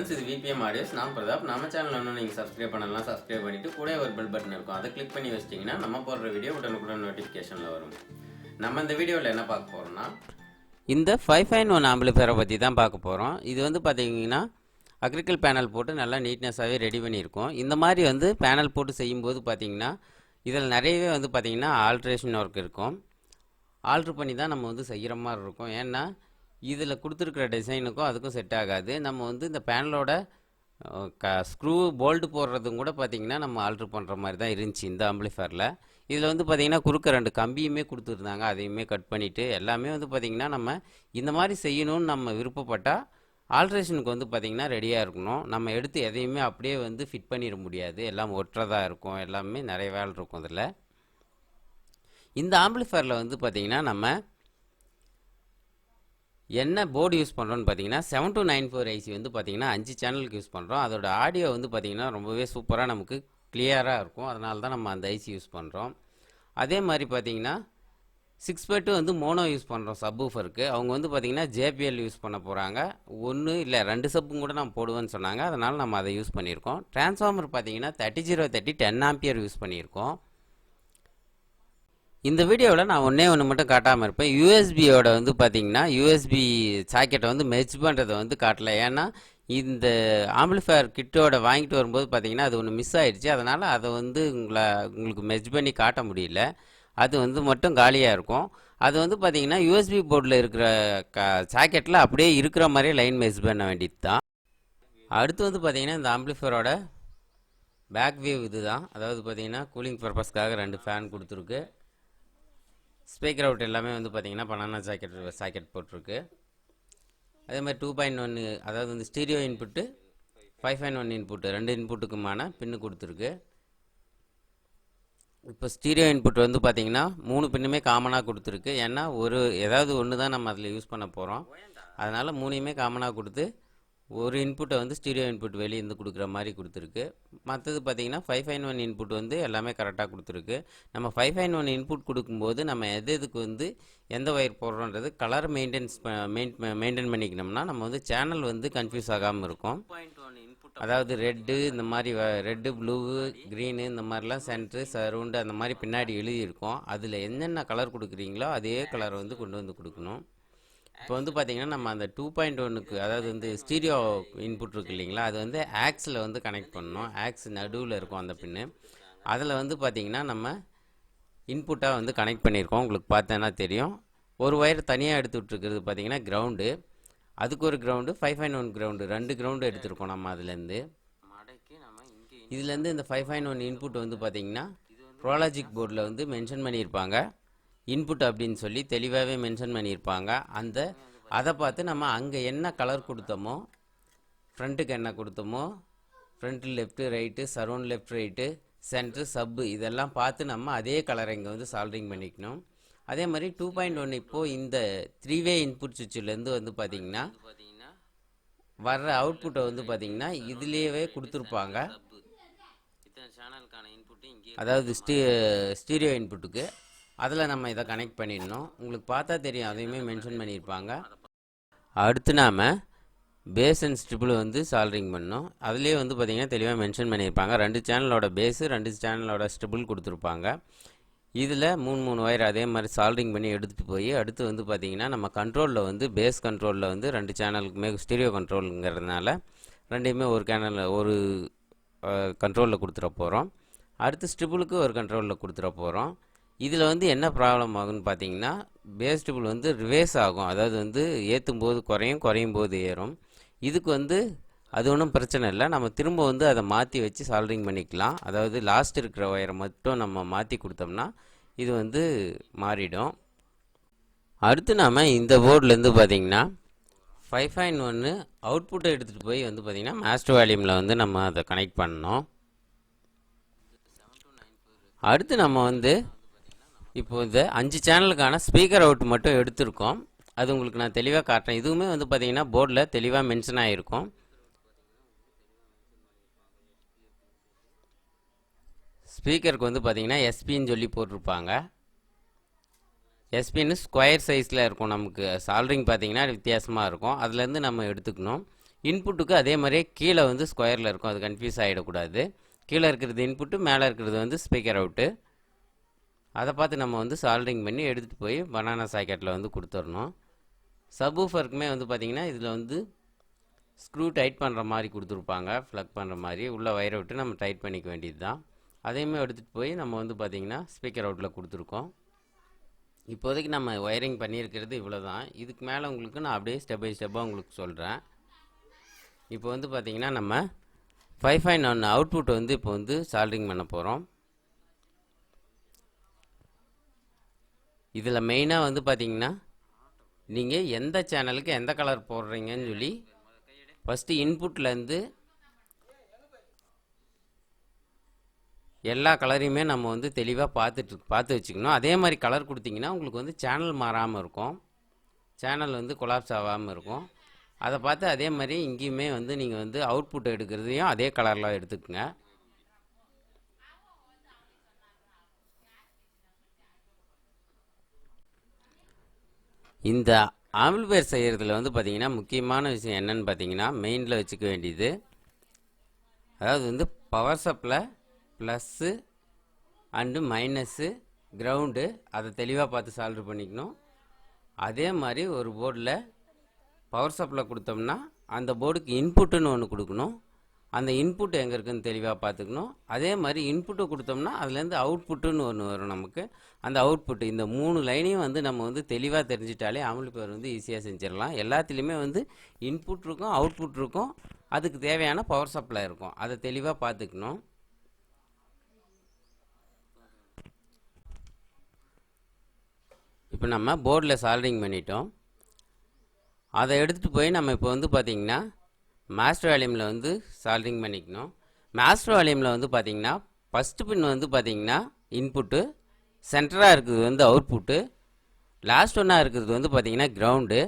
Friends, இது VBM audios. நான் பிரதாப். நம்ம சேனல் இன்னும் நீங்கள் சப்ஸ்கிரைப் பண்ணலாம், சப்ஸ்கிரைப் பண்ணிவிட்டு கூட ஒரு பெல் பட்டன் இருக்கும், அதை கிளிக் பண்ணி வச்சிட்டிங்கன்னா நம்ம போடுற வீடியோ உடனுக்குடன் நோட்டிஃபிகேஷனில் வரும். நம்ம இந்த வீடியோவில் என்ன பார்க்க போகிறோம்னா, இந்த 5.1 ஆம்பிளிஃபையரை பற்றி தான் பார்க்க போகிறோம். இது வந்து பார்த்தீங்கன்னா அக்ரிகல் பேனல் போட்டு நல்லா நீட்னஸாகவே ரெடி பண்ணியிருக்கோம். இந்த மாதிரி வந்து பேனல் போட்டு செய்யும்போது பார்த்தீங்கன்னா இதில் நிறையவே வந்து பார்த்தீங்கன்னா ஆல்ட்ரேஷன் ஒர்க் இருக்கும். ஆல்ட்ரு பண்ணி தான் நம்ம வந்து செய்கிற மாதிரி இருக்கும். ஏன்னா இதில் கொடுத்துருக்குற டிசைனுக்கும் அதுக்கும் செட் ஆகாது. நம்ம வந்து இந்த பேனலோட ஸ்க்ரூ போல்டு போடுறதும் கூட பார்த்திங்கன்னா நம்ம ஆல்ட்ரு பண்ணுற மாதிரி தான் இருந்துச்சு இந்த ஆம்பிளிஃபையரில். இதில் வந்து பார்த்திங்கன்னா குறுக்க 2 கம்பியுமே கொடுத்துருந்தாங்க, அதையுமே கட் பண்ணிவிட்டு எல்லாமே வந்து பார்த்திங்கன்னா நம்ம இந்த மாதிரி செய்யணும்னு நம்ம விருப்பப்பட்டால் ஆல்ட்ரேஷனுக்கு வந்து பார்த்திங்கன்னா ரெடியாக இருக்கணும். நம்ம எடுத்து எதையுமே அப்படியே வந்து ஃபிட் பண்ணிட முடியாது, எல்லாம் ஒட்டுறதாக இருக்கும், எல்லாமே நிறைய வேலை இருக்கும். இதில் இந்த ஆம்பிளிஃபையரில் வந்து பார்த்திங்கன்னா நம்ம என்ன போர்டு யூஸ் பண்ணுறோன்னு பார்த்தீங்கன்னா 7294 ஐசி வந்து பார்த்திங்கன்னா 5 சேனலுக்கு யூஸ் பண்ணுறோம். அதோட ஆடியோ வந்து பார்த்திங்கன்னா ரொம்பவே சூப்பராக நமக்கு கிளியராக இருக்கும். அதனால தான் நம்ம அந்த ஐசி யூஸ் பண்ணுறோம். அதே மாதிரி பார்த்திங்கன்னா 6x2 வந்து மோனோ யூஸ் பண்ணுறோம் சப்வூஃபருக்கு. அவங்க வந்து பார்த்திங்கன்னா ஜேபிஎல் யூஸ் பண்ண போகிறாங்க. 1 இல்லை 2 சப்பும் கூட நம்ம போடுவேன்னு சொன்னாங்க, அதனால் நம்ம அதை யூஸ் பண்ணியிருக்கோம். டிரான்ஸ்ஃபார்மர் பார்த்திங்கன்னா 3030 10 ஆம்பியர் யூஸ் பண்ணியிருக்கோம். இந்த வீடியோவில் நான் ஒன்றே மட்டும் காட்டாமல் இருப்பேன். யூஎஸ்பியோட வந்து பார்த்திங்கன்னா யூஎஸ்பி சாக்கெட்டை வந்து மெர்ஜ் பண்ணுறதை வந்து காட்டலை. ஏன்னா இந்த ஆம்பிளிஃபையர் கிட்டோட வாங்கிட்டு வரும்போது பார்த்திங்கன்னா அது ஒன்று மிஸ் ஆகிடுச்சு. அதனால் அதை வந்து உங்களுக்கு மெர்ஜ் பண்ணி காட்ட முடியல. அது வந்து மட்டும் காலியாக இருக்கும். அது வந்து பார்த்திங்கன்னா யூஎஸ்பி போர்டில் இருக்கிற சாக்கெட்டில் அப்படியே இருக்கிற மாதிரியே லைன் மெர்ஜ் பண்ண வேண்டியது தான். அடுத்து வந்து பார்த்திங்கன்னா இந்த ஆம்பிளிஃபையரோட பேக் வியூ இது தான். அதாவது பார்த்திங்கன்னா கூலிங் பர்பஸ்க்காக 2 ஃபேன் கொடுத்துருக்கு. ஸ்பீக்கர் அவுட் எல்லாமே வந்து பார்த்திங்கன்னா பனானா சாக்கெட் போட்டிருக்கு. அதே மாதிரி 2.1 அதாவது வந்து ஸ்டீரியோ இன்புட்டு 5.1 இன்புட்டு 2 இன்புட்டுக்குமான பின்னு கொடுத்துருக்கு. இப்போ ஸ்டீரியோ இன்புட் வந்து பார்த்திங்கன்னா 3 பின்னுமே காமனாக கொடுத்துருக்கு. ஏன்னா ஏதாவது ஒன்று தான் நம்ம அதில் யூஸ் பண்ண போகிறோம். அதனால் 3யுமே காமனாக கொடுத்து ஒரு இன்புட்டை வந்து ஸ்டீரியோ இன்புட் வெளியே இருந்து கொடுக்குற மாதிரி கொடுத்துருக்கு. மற்றது பார்த்திங்கன்னா 5.1 இன்புட் வந்து எல்லாமே கரெக்டாக கொடுத்துருக்கு. நம்ம 5.1 இன்புட் கொடுக்கும்போது நம்ம எதுக்கு வந்து எந்த ஒயர் போடுறோன்றது கலர் மெயின்டைன் பண்ணிக்கணும்னா நம்ம வந்து சேனல் வந்து கன்ஃபியூஸ் ஆகாமல் இருக்கும். அதாவது ரெட்டு, இந்த மாதிரி ரெட்டு, ப்ளூ, க்ரீனு, இந்த மாதிரிலாம் சென்ட்ரு, சரவுண்டு அந்த மாதிரி பின்னாடி எழுதியிருக்கோம். அதில் என்னென்ன கலர் கொடுக்குறீங்களோ அதே கலரை வந்து கொண்டு வந்து கொடுக்கணும். இப்போ வந்து பார்த்திங்கன்னா நம்ம அந்த 2.1க்கு அதாவது வந்து ஸ்டீரியோ இன்புட் இருக்குது இல்லைங்களா, அது வந்து ஆக்ஸில் வந்து கனெக்ட் பண்ணணும். ஆக்ஸ் நடுவில் இருக்கும் அந்த பின்னு. அதில் வந்து பார்த்திங்கன்னா நம்ம இன்புட்டாக வந்து கனெக்ட் பண்ணியிருக்கோம். உங்களுக்கு பார்த்தேன்னா தெரியும். ஒரு ஒயர் தனியாக எடுத்து விட்டுருக்கிறது பார்த்திங்கன்னா கிரவுண்டு, அதுக்கு ஒரு கிரவுண்டு, 5.1 கிரவுண்டு, 2 கிரவுண்டு எடுத்துருக்கோம் நம்ம அதுலேருந்து. இதுலேருந்து இந்த 5.1 இன்புட் வந்து பார்த்திங்கன்னா ப்ரோலாஜிக் போர்டில் வந்து மென்ஷன் பண்ணியிருப்பாங்க. இன்புட் அப்படின்னு சொல்லி தெளிவாகவே மென்ஷன் பண்ணியிருப்பாங்க. அதை பார்த்து நம்ம அங்கே என்ன கலர் கொடுத்தோமோ, ஃப்ரண்ட்டுக்கு என்ன கொடுத்தோமோ, front left right, surround left right, centre, sub, இதெல்லாம் பார்த்து நம்ம அதே கலரை இங்கே வந்து சால்ட்ரிங் பண்ணிக்கணும். அதே மாதிரி 2.1 இப்போது இந்த 3-வே இன்புட் சுவிட்சிலேருந்து வந்து பார்த்திங்கன்னா வர்ற அவுட்புட்டை வந்து பார்த்திங்கன்னா இதுலேயே கொடுத்துருப்பாங்க. அதாவது ஸ்டீரியோ இன்புட்டுக்கு அதில் நம்ம இதை கனெக்ட் பண்ணிடணும். உங்களுக்கு பார்த்தா தெரியும், அதையுமே மென்ஷன் பண்ணியிருப்பாங்க. அடுத்து நாம் பேஸ் அண்ட் ஸ்ட்ரிபிள் வந்து சால்ட்ரிங் பண்ணோம். அதுலேயே வந்து பார்த்திங்கன்னா தெளிவாக மென்ஷன் பண்ணியிருப்பாங்க. 2 சேனலோட பேஸு, 2 சேனலோட ஸ்ட்ரிபிள் கொடுத்துருப்பாங்க. இதில் 3 ஒயர் அதே மாதிரி சால்ட்ரிங் பண்ணி எடுத்துகிட்டு போய் அடுத்து வந்து பார்த்திங்கன்னா நம்ம கண்ட்ரோலில் வந்து பேஸ் கண்ட்ரோலில் வந்து 2 சேனலுக்குமே ஸ்டீரியோ கண்ட்ரோலுங்கிறதுனால 2யுமே ஒரு கண்ட்ரோலில் கொடுத்துட போகிறோம். அடுத்து ஸ்ட்ரிபிளுக்கு ஒரு கண்ட்ரோலில் கொடுத்துட போகிறோம். இதில் வந்து என்ன ப்ராப்ளம் ஆகுன்னு பார்த்தீங்கன்னா பேஸ் ஸ்ட்ரிபிள் வந்து ரிவேர்ஸ் ஆகும். அதாவது வந்து ஏற்றும் போது குறையும் போது ஏறும். இதுக்கு வந்து அது ஒன்றும் பிரச்சனை இல்லை. நம்ம திரும்ப வந்து அதை மாற்றி வச்சு சால்ட்ரிங் பண்ணிக்கலாம். அதாவது லாஸ்ட் இருக்கிற ஒயரை மட்டும் நம்ம மாற்றி கொடுத்தோம்னா இது வந்து மாறிடும். அடுத்து நாம் இந்த போர்ட்லேருந்து பார்த்திங்கன்னா 5.1 அவுட்புட்டை எடுத்துகிட்டு போய் வந்து பார்த்திங்கன்னா மாஸ்டர் வால்யூமில் வந்து நம்ம அதை கனெக்ட் பண்ணணும். அடுத்து நம்ம வந்து இப்போ இந்த 5 சேனலுக்கான ஸ்பீக்கர் அவுட் மட்டும் எடுத்திருக்கோம். அது உங்களுக்கு நான் தெளிவாக காட்டுறேன். இதுவுமே வந்து பார்த்திங்கன்னா போர்டில் தெளிவாக மென்ஷன் ஆகிருக்கும். ஸ்பீக்கருக்கு வந்து பார்த்திங்கன்னா எஸ்பின்னு சொல்லி போட்டிருப்பாங்க. எஸ்பின்னு ஸ்கொயர் சைஸில் இருக்கும். நமக்கு சால்ட்ரிங் பார்த்திங்கன்னா வித்தியாசமாக இருக்கும். அதுலேருந்து நம்ம எடுத்துக்கணும். இன்புட்டுக்கு அதே மாதிரியே கீழே வந்து ஸ்கொயரில் இருக்கும், அது கன்ஃபியூஸ் ஆகிடக்கூடாது. கீழே இருக்கிறது இன்புட்டு, மேலே இருக்கிறது வந்து ஸ்பீக்கர் அவுட்டு. அதை பார்த்து நம்ம வந்து சால்டரிங் பண்ணி எடுத்துகிட்டு போய் பனானா சாக்கெட்டில் வந்து கொடுத்துடணும். சப்வூஃபருக்குமே வந்து பார்த்திங்கன்னா இதில் வந்து ஸ்க்ரூ டைட் பண்ணுற மாதிரி கொடுத்துருப்பாங்க, ப்ளக் பண்ணுற மாதிரி. உள்ளே வயரை விட்டு நம்ம டைட் பண்ணிக்க வேண்டியது தான். அதையுமே எடுத்துகிட்டு போய் நம்ம வந்து பார்த்திங்கன்னா ஸ்பீக்கர் அவுட்டில் கொடுத்துருக்கோம். இப்போதைக்கு நம்ம ஒயரிங் பண்ணியிருக்கிறது இவ்வளோ தான். இதுக்கு மேலே உங்களுக்கு நான் அப்படியே ஸ்டெப் பை ஸ்டெப்பாக உங்களுக்கு சொல்கிறேன். இப்போ வந்து பார்த்திங்கன்னா நம்ம 5.1 அவுட்புட் வந்து இப்போ வந்து சால்டரிங் பண்ண போகிறோம். இதில் மெயினாக வந்து பார்த்திங்கன்னா நீங்கள் எந்த சேனலுக்கு எந்த கலர் போடுறீங்கன்னு சொல்லி ஃபஸ்ட்டு இன்புட்லேருந்து எல்லா கலரையுமே நம்ம வந்து தெளிவாக பார்த்து வச்சுக்கணும். அதே மாதிரி கலர் கொடுத்தீங்கன்னா உங்களுக்கு வந்து சேனல் மாறாமல் இருக்கும், சேனல் வந்து கொலாப்ஸ் ஆகாமல் இருக்கும். அதை பார்த்து அதே மாதிரி இங்கேயுமே வந்து நீங்கள் வந்து அவுட்புட் எடுக்கிறதையும் அதே கலரில் எடுத்துக்கோங்க. இந்த ஆம்பிளிஃபையர் செய்கிறதுல வந்து பார்த்திங்கன்னா முக்கியமான விஷயம் என்னென்னு பார்த்தீங்கன்னா, மெயினில் வச்சுக்க வேண்டியது, அதாவது வந்து power supply plus and minus ground, அதை தெளிவாக பார்த்து சால்வ் பண்ணிக்கணும். அதே மாதிரி ஒரு போர்டில் பவர் சப்ளை கொடுத்தோம்னா அந்த போர்டுக்கு இன்புட்டுன்னு ஒன்று கொடுக்கணும். அந்த இன்புட் எங்கே இருக்குதுன்னு தெளிவாக பார்த்துக்கணும். அதே மாதிரி இன்புட்டை கொடுத்தோம்னா அதுலேருந்து அவுட்புட்டுன்னு ஒன்று வரும் நமக்கு. அந்த அவுட்புட்டு இந்த 3 லைனையும் வந்து நம்ம வந்து தெளிவாக தெரிஞ்சிட்டாலே ஆம்பிளிஃபையர் வந்து ஈஸியாக செஞ்சிடலாம். எல்லாத்துலேயுமே வந்து இன்புட் இருக்கும், அவுட்புட் இருக்கும், அதுக்கு தேவையான பவர் சப்ளை இருக்கும். அதை தெளிவாக பார்த்துக்கணும். இப்போ நம்ம போர்டில் சால்டரிங் பண்ணிட்டோம். அதை எடுத்துகிட்டு போய் நம்ம இப்போ வந்து பார்த்திங்கன்னா மாஸ்டர் வால்யூமில் வந்து சால்டரிங் பண்ணிக்கணும். மாஸ்டர் வால்யூமில் வந்து பார்த்திங்கன்னா ஃபஸ்ட்டு பின் வந்து பார்த்திங்கன்னா இன்புட்டு, சென்டராக இருக்கிறது வந்து அவுட்புட்டு, லாஸ்ட் ஒன்னாக இருக்கிறது வந்து பார்த்திங்கன்னா கிரவுண்டு.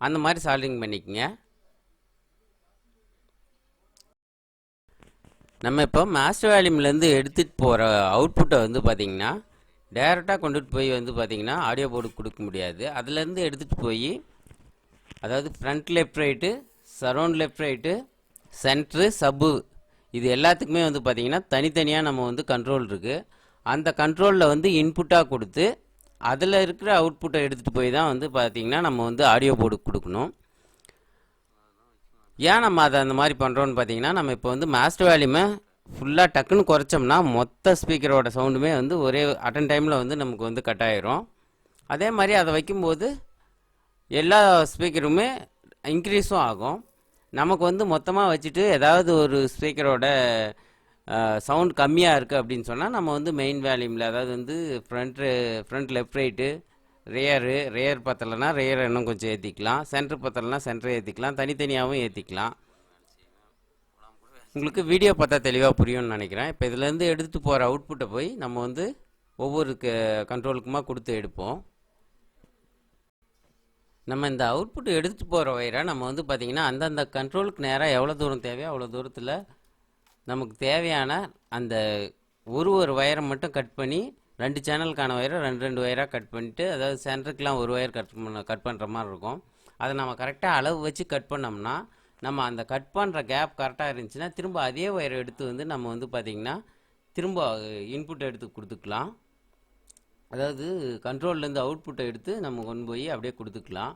அந்த மாதிரி சால்டரிங் பண்ணிக்கங்க. நம்ம இப்போ மாஸ்டர் வால்யூம்லேருந்து எடுத்துகிட்டு போகிற அவுட்புட்டை வந்து பார்த்திங்கன்னா டேரெக்டாக கொண்டுட்டு போய் வந்து பார்த்திங்கன்னா ஆடியோ போர்டுக்கு கொடுக்க முடியாது. அதுலேருந்து எடுத்துகிட்டு போய், அதாவது front left right, surround left right, centre, சப்பு, இது எல்லாத்துக்குமே வந்து பார்த்திங்கன்னா தனித்தனியாக நம்ம வந்து கண்ட்ரோல் இருக்குது. அந்த கண்ட்ரோலில் வந்து இன்புட்டாக கொடுத்து அதில் இருக்கிற அவுட்புட்டை எடுத்துகிட்டு போய் தான் வந்து பார்த்திங்கன்னா நம்ம வந்து ஆடியோ போர்டுக்கு கொடுக்கணும். ஏன் நம்ம அதை அந்த மாதிரி பண்ணுறோன்னு பார்த்தீங்கன்னா, நம்ம இப்போ வந்து மாஸ்டர் வால்யூமை ஃபுல்லாக டக்குன்னு குறைச்சோம்னா மொத்த ஸ்பீக்கரோட சவுண்டுமே வந்து ஒரே அட்டன் டைமில் வந்து நமக்கு வந்து கட் ஆயிரும். அதே மாதிரி அதை வைக்கும்போது எல்லா ஸ்பீக்கருமே இன்க்ரீஸும் ஆகும். நமக்கு வந்து மொத்தமாக வச்சுட்டு ஏதாவது ஒரு ஸ்பீக்கரோட சவுண்ட் கம்மியாக இருக்குது அப்படின்னு சொன்னால் நம்ம வந்து மெயின் வால்யூமில், அதாவது வந்து ஃப்ரண்ட் லெஃப்ட் ரைட்டு, ரேயர் பத்தலைன்னா ரேயர் இன்னும் கொஞ்சம் ஏற்றிக்கலாம், சென்டர் பத்தலைன்னா சென்டர் ஏற்றிக்கலாம், தனித்தனியாகவும் ஏற்றிக்கலாம். உங்களுக்கு வீடியோ பார்த்தா தெளிவாக புரியும்னு நினைக்கிறேன். இப்போ இதுலேருந்து எடுத்துகிட்டு போகிற அவுட்புட்டை போய் நம்ம வந்து ஒவ்வொரு கண்ட்ரோலுக்குமா கொடுத்து எடுப்போம். நம்ம இந்த அவுட்புட் எடுத்துகிட்டு போகிற வயரை நம்ம வந்து பார்த்திங்கன்னா அந்தந்த கண்ட்ரோலுக்கு நேராக எவ்வளோ தூரம் தேவையோ அவ்வளோ தூரத்தில் நமக்கு தேவையான அந்த ஒரு வயரை மட்டும் கட் பண்ணி 2 சேனலுக்கான வயரை 2 வயராக கட் பண்ணிவிட்டு, அதாவது சென்டருக்குலாம் ஒரு வயர் கட் பண்ணுற மாதிரி இருக்கும். அதை நம்ம கரெக்டாக அளவு வச்சு கட் பண்ணோம்னா நம்ம அந்த கட் பண்ணுற கேப் கரெக்டாக இருந்துச்சுன்னா திரும்ப அதே ஒயரை எடுத்து வந்து நம்ம வந்து பார்த்திங்கன்னா திரும்ப இன்புட் எடுத்து கொடுத்துக்கலாம். அதாவது கண்ட்ரோல்லேருந்து அவுட்புட்டை எடுத்து நம்ம கொண்டு போய் அப்படியே கொடுத்துக்கலாம்.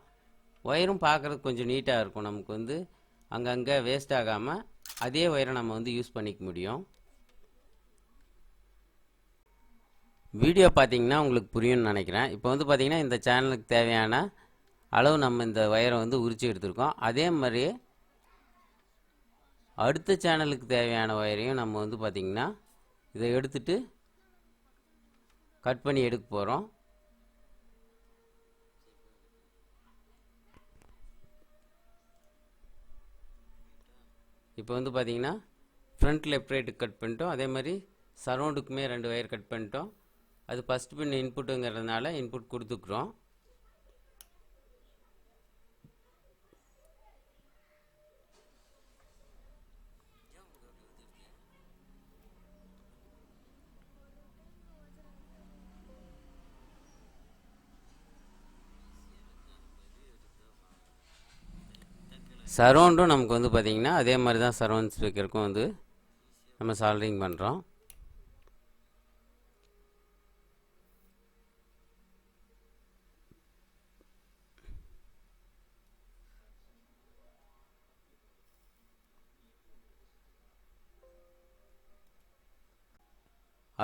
ஒயரும் பார்க்குறதுக்கு கொஞ்சம் நீட்டாக இருக்கும். நமக்கு வந்து அங்கங்கே வேஸ்ட் ஆகாமல் அதே ஒயரை நம்ம வந்து யூஸ் பண்ணிக்க முடியும். வீடியோ பார்த்தீங்கன்னா உங்களுக்கு புரியும்னு நினைக்கிறேன். இப்போ வந்து பார்த்திங்கன்னா இந்த சேனலுக்கு தேவையான அளவு நம்ம இந்த ஒயரை வந்து உரிச்சு எடுத்துருக்கோம். அதே மாதிரி அடுத்த சேனலுக்கு தேவையான ஒயரையும் நம்ம வந்து பார்த்திங்கன்னா இதை எடுத்துட்டு கட் பண்ணி எடுக்க போகிறோம். இப்போ வந்து பார்த்திங்கன்னா ஃப்ரண்ட் லெஃப்ட் ரைட்டுக்கு கட் பண்ணிட்டோம். அதே மாதிரி சரௌண்டுக்குமே 2 ஒயர் கட் பண்ணிட்டோம். அது ஃபஸ்ட் பின் இன்புட்டுங்கிறதுனால இன்புட் கொடுத்துக்குறோம். சரௌண்டும் நமக்கு வந்து பார்த்திங்கன்னா அதே மாதிரி தான் சரௌண்ட் ஸ்பீக்கருக்கும் வந்து நம்ம சால்டரிங் பண்ணுறோம்.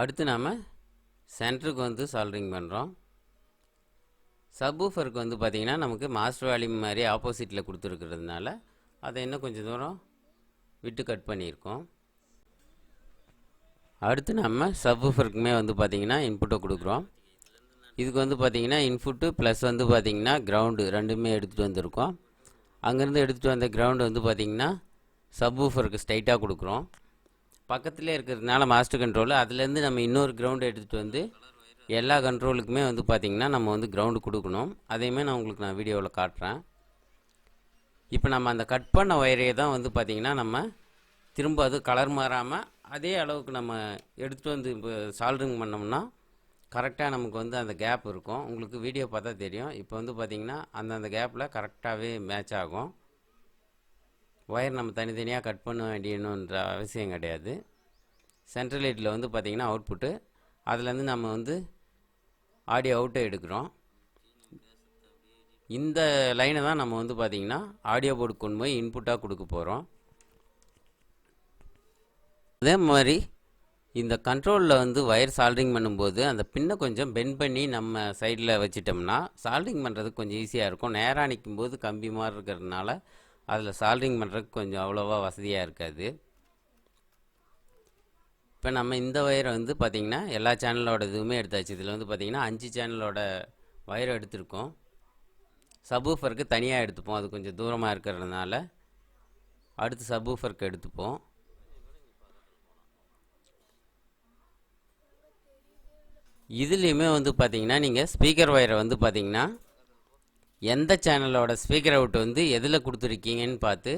அடுத்து நாம் சென்டருக்கு வந்து சால்டரிங் பண்ணுறோம். சப்வூஃபருக்கு வந்து பார்த்திங்கன்னா நமக்கு மாஸ்டர் வால்யூம் மாதிரி ஆப்போசிட்டில் கொடுத்துருக்கிறதுனால அதை இன்னும் கொஞ்சம் தூரம் விட்டு கட் பண்ணியிருக்கோம். அடுத்து நம்ம சப்வூஃபருக்குமே வந்து பார்த்திங்கன்னா இன்புட்டை கொடுக்குறோம். இதுக்கு வந்து பார்த்திங்கன்னா இன்புட்டு ப்ளஸ் வந்து பார்த்திங்கன்னா கிரவுண்டு ரெண்டுமே எடுத்துகிட்டு வந்திருக்கோம். அங்கேருந்து எடுத்துகிட்டு வந்த கிரவுண்டு வந்து பார்த்திங்கன்னா சப்வூஃபருக்கு ஸ்ட்ரைட்டாக கொடுக்குறோம். பக்கத்துலேயே இருக்கிறதுனால மாஸ்டர் கண்ட்ரோல் அதுலேருந்து நம்ம இன்னொரு கிரவுண்டு எடுத்துகிட்டு வந்து எல்லா கண்ட்ரோலுக்குமே வந்து பார்த்திங்கன்னா நம்ம வந்து கிரவுண்டு கொடுக்கணும். அதையுமே நான் உங்களுக்கு வீடியோவில் காட்டுறேன். இப்போ நம்ம அந்த கட் பண்ண ஒயரையே தான் வந்து பார்த்திங்கன்னா நம்ம திரும்ப அது கலர் மாறாமல் அதே அளவுக்கு நம்ம எடுத்துகிட்டு வந்து இப்போ சால்டரிங் பண்ணோம்னா கரெக்டாக நமக்கு வந்து அந்த கேப் இருக்கும். உங்களுக்கு வீடியோ பார்த்தா தெரியும். இப்போ வந்து பார்த்திங்கன்னா அந்தந்த கேப்பில் கரெக்டாகவே மேட்ச் ஆகும். ஒயர் நம்ம தனித்தனியாக கட் பண்ண வேண்டியணுன்ற அவசியம் கிடையாது. சென்ட்ரல் லைட்டில் வந்து பார்த்திங்கன்னா அவுட்புட்டு அதுலேருந்து நம்ம வந்து ஆடியோ அவுட்டை எடுக்கிறோம். இந்த லைனை தான் நம்ம வந்து பார்த்திங்கன்னா ஆடியோ போர்டுக்கு கொண்டு போய் இன்புட்டாக கொடுக்க போகிறோம். அதே மாதிரி இந்த கண்ட்ரோலில் வந்து ஒயர் சால்டரிங் பண்ணும்போது அந்த பின்னை கொஞ்சம் பெண்ட் பண்ணி நம்ம சைடில் வச்சிட்டோம்னா சால்டரிங் பண்ணுறதுக்கு கொஞ்சம் ஈஸியாக இருக்கும். நேராக நிற்கும்போது கம்பி மாதிரி இருக்கிறதுனால அதில் சால்டரிங் பண்ணுறதுக்கு கொஞ்சம் அவ்வளோவா வசதியாக இருக்காது. இப்போ நம்ம இந்த ஒயரை வந்து பார்த்திங்கன்னா எல்லா சேனலோட இதுவுமே எடுத்தாச்சு. இதில் வந்து பார்த்திங்கன்னா 5 சேனலோட ஒயரை எடுத்திருக்கோம். சப்வூஃபருக்கு தனியாக எடுத்துப்போம், அது கொஞ்சம் தூரமாக இருக்கிறதுனால. அடுத்து சப்வூஃபருக்கு எடுத்துப்போம். இதுலேயுமே வந்து பார்த்திங்கன்னா நீங்கள் ஸ்பீக்கர் ஒயரை வந்து பார்த்திங்கன்னா எந்த சேனலோட ஸ்பீக்கர் அவுட் வந்து எதில் கொடுத்துருக்கீங்கன்னு பார்த்து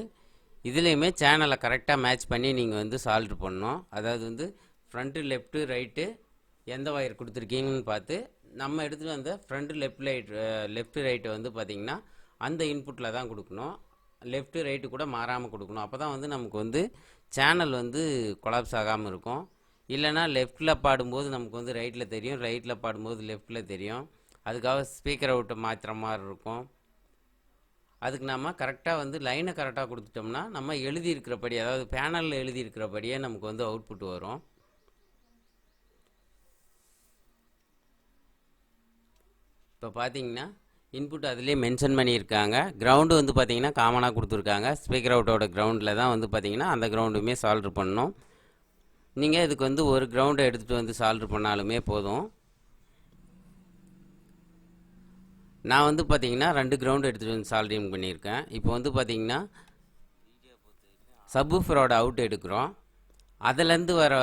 இதுலேயுமே சேனலை கரெக்டாக மேட்ச் பண்ணி நீங்கள் வந்து சால்ட்ரு பண்ணணும். அதாவது வந்து ஃப்ரண்ட்டு லெஃப்ட்டு ரைட்டு எந்த ஒயர் கொடுத்துருக்கீங்கன்னு பார்த்து நம்ம எடுத்துகிட்டு வந்த ஃப்ரண்ட்டு லெஃப்ட்டு ரைட்டு வந்து பார்த்திங்கன்னா அந்த இன்புட்டில் தான் கொடுக்கணும். லெஃப்ட்டு ரைட்டு கூட மாறாமல் கொடுக்கணும். அப்போ தான் வந்து நமக்கு வந்து சேனல் வந்து கொலாப்ஸ் ஆகாமல் இருக்கும். இல்லைனா லெஃப்ட்டில் பாடும்போது நமக்கு வந்து ரைட்டில் தெரியும், ரைட்டில் பாடும்போது லெஃப்ட்டில் தெரியும். அதுக்காக ஸ்பீக்கர் அவுட்டை மாற்றுற மாதிரி இருக்கும். அதுக்கு நம்ம கரெக்டாக வந்து லைனை கரெக்டாக கொடுத்துட்டோம்னா நம்ம எழுதியிருக்கிறபடி, அதாவது பேனலில் எழுதியிருக்கிறபடியே நமக்கு வந்து அவுட்புட் வரும். இப்போ பார்த்தீங்கன்னா இன்புட் அதிலே மென்ஷன் பண்ணியிருக்காங்க. கிரவுண்டு வந்து பார்த்திங்கன்னா காமனாக கொடுத்துருக்காங்க. ஸ்பீக்கர் அவுட்டோட கிரவுண்டில் தான் வந்து பார்த்திங்கன்னா அந்த கிரவுண்டுமே சால்ட்ரு பண்ணணும். நீங்கள் இதுக்கு வந்து ஒரு கிரவுண்டை எடுத்துகிட்டு வந்து சால்ட்ரு பண்ணாலுமே போதும். நான் வந்து பார்த்திங்கன்னா 2 கிரவுண்டு எடுத்துகிட்டு வந்து சால்டரிங் பண்ணியிருக்கேன். இப்போ வந்து பார்த்திங்கன்னா சப்வூஃபரோட அவுட் எடுக்கிறோம். அதிலேருந்து வர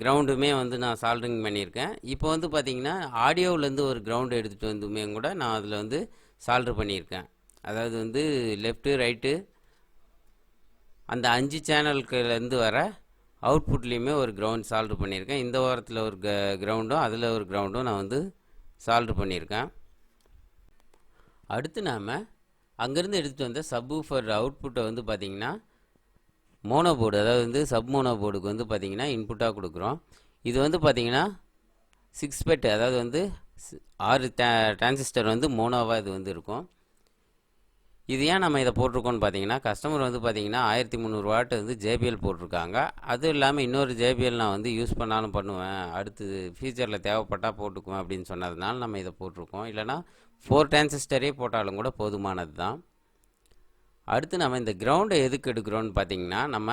கிரவுண்டுமே வந்து நான் சால்டரிங் பண்ணியிருக்கேன். இப்போ வந்து பார்த்திங்கன்னா ஆடியோவிலேருந்து ஒரு கிரவுண்டு எடுத்துகிட்டு வந்துமே கூட நான் அதில் வந்து சால்ட்ரு பண்ணியிருக்கேன். அதாவது வந்து லெஃப்ட்டு ரைட்டு அந்த 5 சேனலுக்குலேருந்து வர அவுட்புட்லேயுமே ஒரு கிரவுண்ட் சால்ட்ரு பண்ணியிருக்கேன். இந்த வாரத்தில் ஒரு கிரவுண்டும் அதில் ஒரு கிரவுண்டும் நான் வந்து சால்ட்ரு பண்ணியிருக்கேன். அடுத்து நாம் அங்கேருந்து எடுத்துகிட்டு வந்த சப்வூஃபர் அவுட்புட்டை வந்து பார்த்திங்கன்னா மோனோ போர்டு, அதாவது வந்து சப் மோனோ போர்டுக்கு வந்து பார்த்திங்கன்னா இன்புட்டாக கொடுக்குறோம். இது வந்து பார்த்திங்கன்னா 6 பெட், அதாவது வந்து 6 டிரான்சிஸ்டர் வந்து மோனோவாக இது வந்து இருக்கும். இது ஏன் நம்ம இதை போட்டிருக்கோன்னு பார்த்தீங்கன்னா கஸ்டமர் வந்து பார்த்திங்கன்னா 1300 வாட் வந்து JBL போட்டிருக்காங்க. அதுவும் இல்லாமல் இன்னொரு JBL நான் வந்து யூஸ் பண்ணாலும் பண்ணுவேன், அடுத்து ஃபியூச்சரில் தேவைப்பட்டால் போட்டுக்குவேன் அப்படின்னு சொன்னதுனால நம்ம இதை போட்டிருக்கோம். இல்லைனா 4 டிரான்சிஸ்டரே போட்டாலும் கூட போதுமானது தான். அடுத்து நம்ம இந்த கிரவுண்டை எதுக்கு எடுக்கிறோன்னு பார்த்தீங்கன்னா நம்ம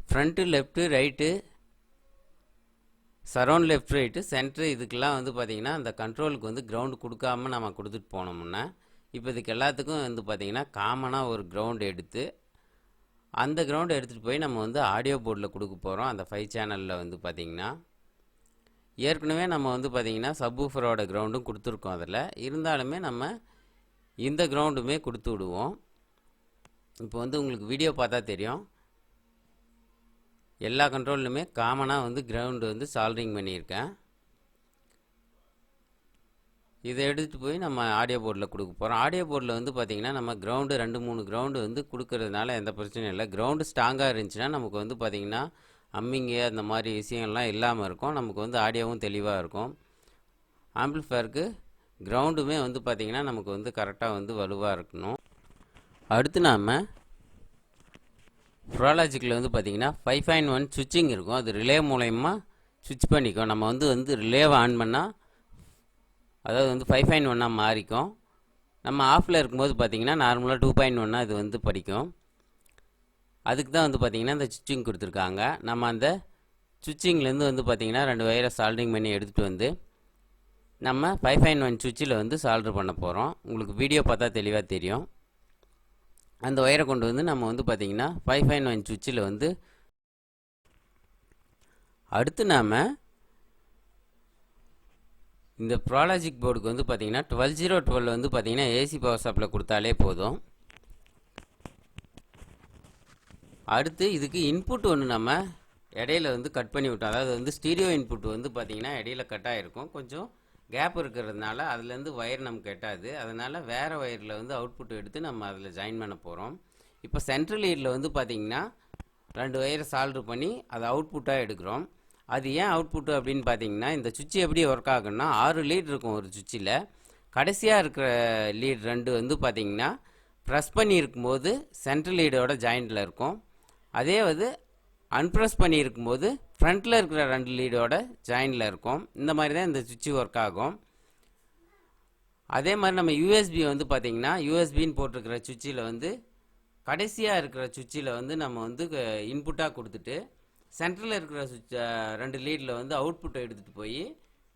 front left right surround left right centre இதுக்கெல்லாம் வந்து பார்த்திங்கன்னா அந்த கண்ட்ரோலுக்கு வந்து கிரவுண்டு கொடுக்காம நம்ம கொடுத்துட்டு போனோம்னா இப்போ இதுக்கு எல்லாத்துக்கும் வந்து பார்த்திங்கன்னா காமனாக ஒரு கிரவுண்டு எடுத்து அந்த கிரவுண்டை எடுத்துகிட்டு போய் நம்ம வந்து ஆடியோ போர்டில் கொடுக்க போகிறோம். அந்த 5 சேனலில் வந்து பார்த்திங்கன்னா ஏற்கனவே நம்ம வந்து பார்த்திங்கன்னா சப்வூஃபரோட கிரவுண்டும் கொடுத்துருக்கோம். அதில் இருந்தாலுமே நம்ம இந்த கிரவுண்டுமே கொடுத்து விடுவோம். இப்போ வந்து உங்களுக்கு வீடியோ பார்த்தா தெரியும், எல்லா கண்ட்ரோல்லுமே காமனாக வந்து கிரவுண்டு வந்து சால்டரிங் பண்ணியிருக்கேன். இதை எடுத்துகிட்டு போய் நம்ம ஆடியோ போர்டில் கொடுக்க போகிறோம். ஆடியோ போர்டில் வந்து பார்த்திங்கன்னா நம்ம கிரவுண்டு 2-3 கிரவுண்டு வந்து கொடுக்கறதுனால எந்த பிரச்சனையும் இல்லை. கிரவுண்டு ஸ்ட்ராங்காக இருந்துச்சுன்னா நமக்கு வந்து பார்த்திங்கன்னா அம்மிங்க அந்த மாதிரி விஷயங்கள்லாம் இல்லாமல் இருக்கும். நமக்கு வந்து ஆடியோவும் தெளிவாக இருக்கும். ஆம்பிளிஃபயருக்கு கிரவுண்டுமே வந்து பார்த்திங்கன்னா நமக்கு வந்து கரெக்டாக வந்து வலுவாக இருக்கணும். அடுத்து நாம் ப்ரோலாஜிக்கில் வந்து பார்த்திங்கன்னா 5.1 சுவிட்சிங் இருக்கும். அது ரிலே மூலயமா சுவிட்ச் பண்ணிக்கும். நம்ம வந்து ரிலேவை ஆன் பண்ணால் அதாவது வந்து 5.1 மாறிக்கும். நம்ம ஆஃபில் இருக்கும்போது பார்த்திங்கன்னா நார்மலாக 2.1 இது வந்து படிக்கும். அதுக்கு தான் வந்து பார்த்திங்கன்னா இந்த சுவிட்சிங் கொடுத்துருக்காங்க. நம்ம அந்த சுவிட்சிங்லேருந்து வந்து பார்த்திங்கன்னா 2 வயரை சால்டரிங் பண்ணி எடுத்துகிட்டு வந்து நம்ம 5.1 சுவிட்சில் வந்து சால்டர் பண்ண போகிறோம். உங்களுக்கு வீடியோ பார்த்தா தெளிவாக தெரியும். அந்த ஒயரை கொண்டு வந்து நம்ம வந்து பார்த்திங்கன்னா 5.1 சுவிட்சில் வந்து அடுத்து நாம் இந்த ப்ரோலாஜிக் போர்டுக்கு வந்து பார்த்திங்கன்னா 12012 வந்து பார்த்திங்கன்னா ஏசி பவர் சப்ளை கொடுத்தாலே போதும். அடுத்து இதுக்கு இன்புட் ஒன்று நம்ம இடையில வந்து கட் பண்ணி விட்டோம். அதாவது வந்து ஸ்டீரியோ இன்புட் வந்து பார்த்திங்கன்னா இடையில கட் ஆகிருக்கும். கொஞ்சம் கேப் இருக்கிறதுனால அதுலேருந்து ஒயர் நமக்கு கட்டாது. அதனால் வேறு ஒயரில் வந்து அவுட்புட் எடுத்து நம்ம அதில் ஜாயின் பண்ண போகிறோம். இப்போ சென்ட்ரல் லீடில் வந்து பார்த்திங்கன்னா 2 ஒயரை சால்டர் பண்ணி அதை அவுட்புட்டாக எடுக்கிறோம். அது ஏன் அவுட்புட்டு அப்படின்னு பார்த்தீங்கன்னா இந்த சுவிட்ச் எப்படி ஒர்க் ஆகுன்னா 6 லீட் இருக்கும் ஒரு சுவிட்சில். கடைசியாக இருக்கிற லீட் 2 வந்து பார்த்திங்கன்னா ப்ரெஸ் பண்ணி இருக்கும்போது சென்ட்ரல் லீடோட ஜாயிண்டில் இருக்கும். அதே வந்து அன்ப்ரெஸ் பண்ணி இருக்கும்போது ஃப்ரண்ட்டில் இருக்கிற 2 லீடோட ஜாயிண்டில் இருக்கும். இந்த மாதிரி தான் இந்த சுவிட்ச் ஒர்க் ஆகும். அதே மாதிரி நம்ம யூஎஸ்பி வந்து பார்த்திங்கன்னா யூஎஸ்பின்னு போட்டிருக்கிற சுவிட்சில் வந்து கடைசியாக இருக்கிற சுவிட்சில் வந்து நம்ம வந்து இன்புட்டாக கொடுத்துட்டு சென்ட்ரலில் இருக்கிற சுவிட்ச் 2 லீடில் வந்து அவுட்புட்டை எடுத்துகிட்டு போய்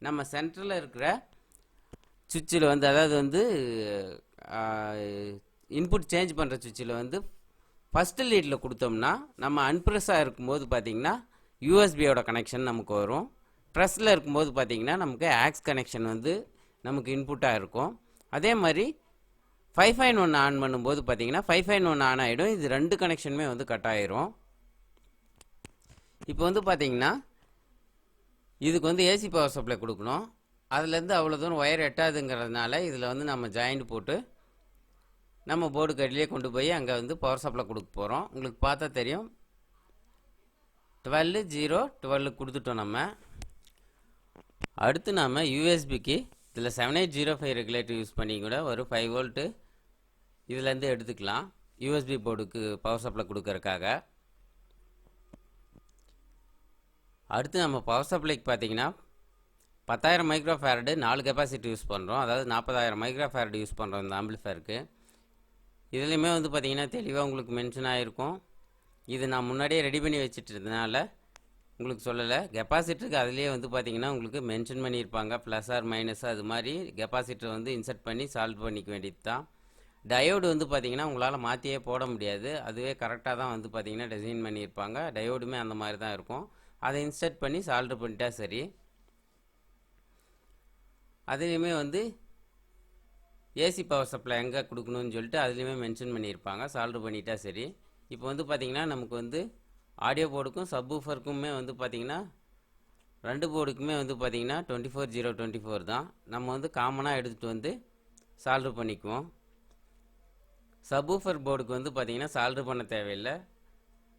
நம்ம சென்ட்ரலில் இருக்கிற சுவிட்சில் வந்து அதாவது வந்து இன்புட் சேஞ்ச் பண்ணுற சுவிட்சில் வந்து ஃபஸ்ட்டு லீடில் கொடுத்தோம்னா நம்ம அன்ப்ரெஸ்ஸாக இருக்கும்போது பார்த்திங்கன்னா யூஎஸ்பியோட கனெக்ஷன் நமக்கு வரும். ப்ரெஸ்ஸில் இருக்கும்போது பார்த்திங்கன்னா நமக்கு ஆக்ஸ் கனெக்ஷன் வந்து நமக்கு இன்புட்டாக இருக்கும். அதே மாதிரி 5.1 ஆன் பண்ணும்போது பார்த்திங்கன்னா 5.1 ஆன் ஆகிடும். இது 2 கனெக்ஷனுமே வந்து கட் ஆகிரும். இப்போ வந்து பார்த்திங்கன்னா இதுக்கு வந்து ஏசி பவர் சப்ளை கொடுக்கணும். அதுலேருந்து அவ்வளோ தூரம் ஒயர் எட்டாதுங்கிறதுனால இதில் வந்து நம்ம ஜாயிண்ட் போட்டு நம்ம போர்டு கடிலே கொண்டு போய் அங்கே வந்து பவர் சப்ளை கொடுக்க போகிறோம். உங்களுக்கு பார்த்தா தெரியும் 12.0.12 கொடுத்துட்டோம் நம்ம. அடுத்து நாம் யூஎஸ்பிக்கு இதில் 7805 ரெகுலேட்டர் யூஸ் பண்ணி கூட ஒரு 5 வோல்ட்டு இதுலேருந்து எடுத்துக்கலாம் யூஎஸ்பி போர்டுக்கு பவர் சப்ளை கொடுக்கறதுக்காக. அடுத்து நம்ம பவர் சப்ளைக்கு பார்த்தீங்கன்னா 10,000 மைக்ரோ ஃபேரடு 4 கெப்பாசிட்டி யூஸ் பண்ணுறோம். அதாவது 40,000 மைக்ரோ ஃபேரடு யூஸ் பண்ணுறோம் இந்த ஆம்பிளிஃபயருக்கு. இதுலேயுமே வந்து பார்த்திங்கன்னா தெளிவாக உங்களுக்கு மென்ஷன் ஆகிருக்கும். இது நான் முன்னாடியே ரெடி பண்ணி வச்சுட்டதுனால உங்களுக்கு சொல்லலை. கெப்பாசிட்டருக்கு அதிலே வந்து பார்த்திங்கன்னா உங்களுக்கு மென்ஷன் பண்ணியிருப்பாங்க ப்ளஸ் ஆர் மைனஸ். அது மாதிரி கெப்பாசிட்டர் வந்து இன்சர்ட் பண்ணி சால்வ் பண்ணிக்க வேண்டியது தான். டயோடு வந்து பார்த்திங்கன்னா உங்களால் மாற்றியே போட முடியாது. அதுவே கரெக்டாக தான் வந்து பார்த்திங்கன்னா டிசைன் பண்ணியிருப்பாங்க. டயோடுமே அந்த மாதிரி தான் இருக்கும். அதை இன்ஸ்டர்ட் பண்ணி சால்டர் பண்ணிட்டா சரி. அதுலேயுமே வந்து ஏசி பவர் சப்ளை எங்கே கொடுக்கணும்னு சொல்லிட்டு அதுலேயுமே மென்ஷன் பண்ணியிருப்பாங்க. சால்டர் பண்ணிட்டா சரி. இப்போ வந்து பார்த்திங்கன்னா நமக்கு வந்து ஆடியோ போர்டுக்கும் சப்வூஃபருக்குமே வந்து பார்த்திங்கன்னா 2 போர்டுக்குமே வந்து பார்த்திங்கன்னா 24.0.24 தான். நம்ம வந்து காமனாக எடுத்துகிட்டு வந்து சால்டர் பண்ணிக்குவோம். சப்வூஃபர் போர்டுக்கு வந்து பார்த்திங்கன்னா சால்டர் பண்ண தேவையில்லை.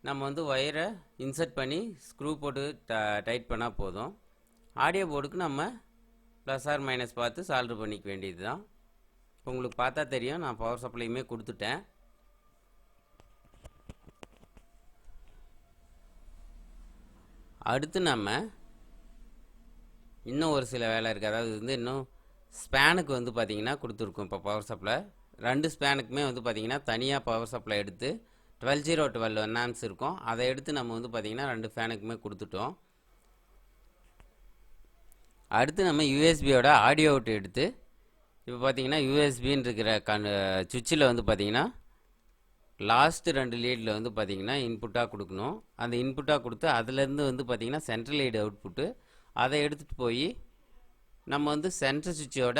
நம்ம வந்து ஒயரை இன்சர்ட் பண்ணி ஸ்க்ரூ போட்டு டைட் பண்ணால் போதும். ஆடியோ போர்டுக்கு நம்ம ப்ளஸ் ஆர் மைனஸ் பார்த்து சால்டர் பண்ணிக்க வேண்டியது தான். இப்போ உங்களுக்கு பார்த்தா தெரியும் நான் பவர் சப்ளையுமே கொடுத்துட்டேன். அடுத்து நம்ம இன்னும் ஒரு சில வேலை இருக்குது. அதாவது வந்து இன்னும் ஸ்பேனுக்கு வந்து பார்த்திங்கன்னா கொடுத்துருக்கோம். இப்போ பவர் சப்ளை 2 ஸ்பேனுக்குமே வந்து பார்த்திங்கன்னா தனியாக பவர் சப்ளை எடுத்து 12.0.12 ஆம்ஸ் இருக்கும். அதை எடுத்து நம்ம வந்து பார்த்திங்கன்னா 2 ஃபேனுக்குமே கொடுத்துட்டோம். அடுத்து நம்ம யூஎஸ்பியோட ஆடியோ அவுட் எடுத்து இப்போ பார்த்திங்கன்னா யூஎஸ்பின்னு இருக்கிற சுவிட்சில் வந்து பார்த்திங்கன்னா லாஸ்ட்டு 2 லீடில் வந்து பார்த்திங்கன்னா இன்புட்டாக கொடுக்கணும். அந்த இன்புட்டாக கொடுத்து அதுலேருந்து வந்து பார்த்திங்கன்னா சென்ட்ரல் லீடு அவுட்புட்டு அதை எடுத்துகிட்டு போய் நம்ம வந்து சென்ட்ரல் சுவிட்சோட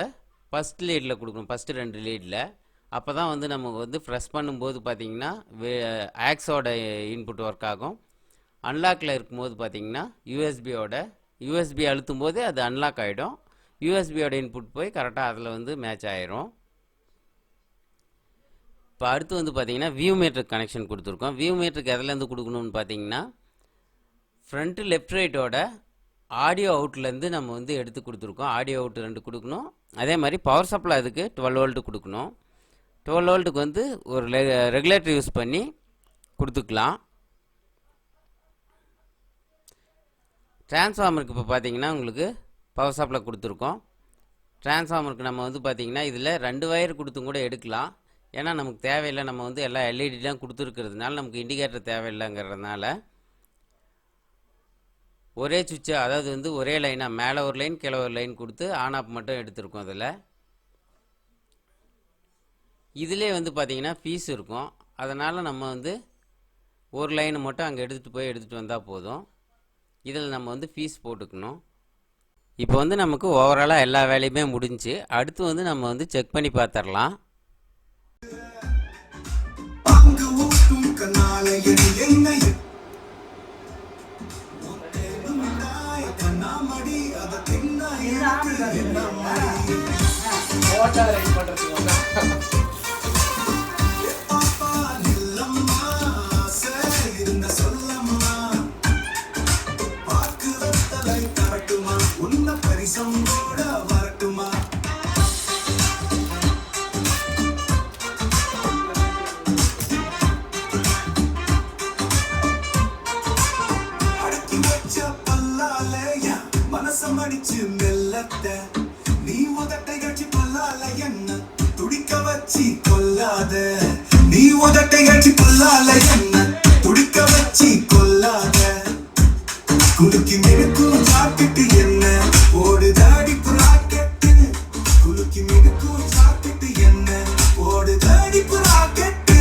ஃபஸ்ட் லீடில் கொடுக்கணும். ஃபஸ்ட்டு 2 லீடில். அப்போ தான் வந்து நம்ம வந்து ப்ரெஸ் பண்ணும்போது பார்த்திங்கன்னா ஆக்ஸோட இன்புட் ஒர்க் ஆகும். அன்லாக்கில் இருக்கும்போது பார்த்திங்கன்னா யூஎஸ்பி அழுத்தும் போது அது அன்லாக் ஆகிடும். யூஎஸ்பியோட இன்புட் போய் கரெக்டாக அதில் வந்து மேட்ச் ஆயிரும். இப்போ அடுத்து வந்து பார்த்தீங்கன்னா வியூ மீட்டருக்கு கனெக்ஷன் கொடுத்துருக்கோம். வியூ மீட்டருக்கு எதுலேருந்து கொடுக்கணும்னு பார்த்தீங்கன்னா ஃப்ரண்ட்டு லெஃப்ட் ரைட்டோட ஆடியோ அவுட்லேருந்து நம்ம வந்து எடுத்து கொடுத்துருக்கோம். ஆடியோ அவுட் 2 கொடுக்கணும். அதே மாதிரி பவர் சப்ளை அதுக்கு 12 வோல்ட்டு கொடுக்கணும். 12 வோல்ட்டுக்கு வந்து ஒரு ரெகுலேட்டர் யூஸ் பண்ணி கொடுத்துக்கலாம். டிரான்ஸ்ஃபார்மருக்கு இப்போ பார்த்தீங்கன்னா உங்களுக்கு பவர் சப்ளை கொடுத்துருக்கோம். டிரான்ஸ்ஃபார்மருக்கு நம்ம வந்து பார்த்தீங்கன்னா இதில் 2 வயர் கொடுத்தும் கூட எடுக்கலாம். ஏன்னா நமக்கு தேவையில்லை, நம்ம வந்து எல்லாம் எல்இடிலாம் கொடுத்துருக்கிறதுனால நமக்கு இண்டிகேட்டர் தேவையில்லைங்கிறதுனால ஒரே சுவிட்சை, அதாவது வந்து ஒரே லைனாக மேலே ஒரு லைன் கீழே ஒரு லைன் கொடுத்து ஆன் ஆஃப் மட்டும் எடுத்துருக்கோம். இதிலே வந்து பார்த்திங்கன்னா ஃபீஸ் இருக்கும். அதனால் நம்ம வந்து ஒரு லைனை மட்டும் அங்கே எடுத்துகிட்டு வந்தால் போதும். இதில் நம்ம வந்து ஃபீஸ் போட்டுக்கணும். இப்போ வந்து நமக்கு ஓவராலாக எல்லா வேலையுமே முடிஞ்சு. அடுத்து வந்து நம்ம வந்து செக் பண்ணி பார்த்துடலாம். மனசமடிச்சு மெல்லத்த நீ உதட்டை கட்சி பல்லால என்ன துடிக்க வச்சி கொல்லாத. நீ உதட்டை கட்சி பல்லால என்ன துடிக்க வச்சி கொல்லாத. குலுக்கி மினுக்கும் ஜாக்கெட்டு என்ன ஓடுதாடி புறாக்கெட்டு. குலுக்கி மினுக்கும் ஜாக்கெட்டு என்ன ஓடுதாடி புறாக்கெட்டு.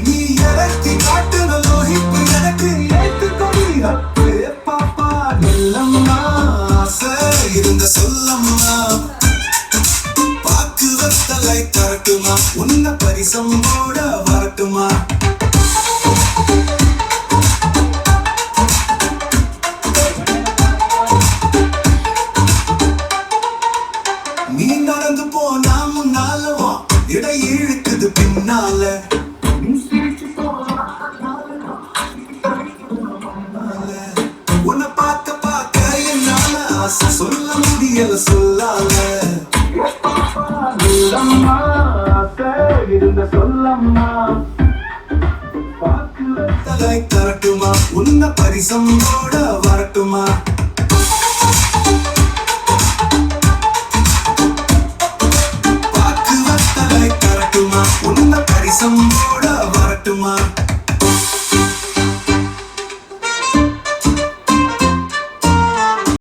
நீ இறக்கி காட்டுன லோஹிப்பு எனக்கு ஏத்து கொடி அப்பு பாப்பா நெல்லம்மா இருந்த சொல்லம்மா. பாக்கு வத்தலை தரட்டுமா உன்ன பரிசம் போட வரட்டுமா. நீ நடந்து போனா முன்னாலவா இடை இழுக்குது பின்னால. உன்னை பார்க்க சொல்ல முடியல சொல்லால. இருந்த சொல்லம்மா பாக்கு வத்தலை தரட்டுமா உன்ன பரிசம் போட வரட்டுமா. பாக்கு வத்தலை தரட்டுமா உன்ன பரிசம்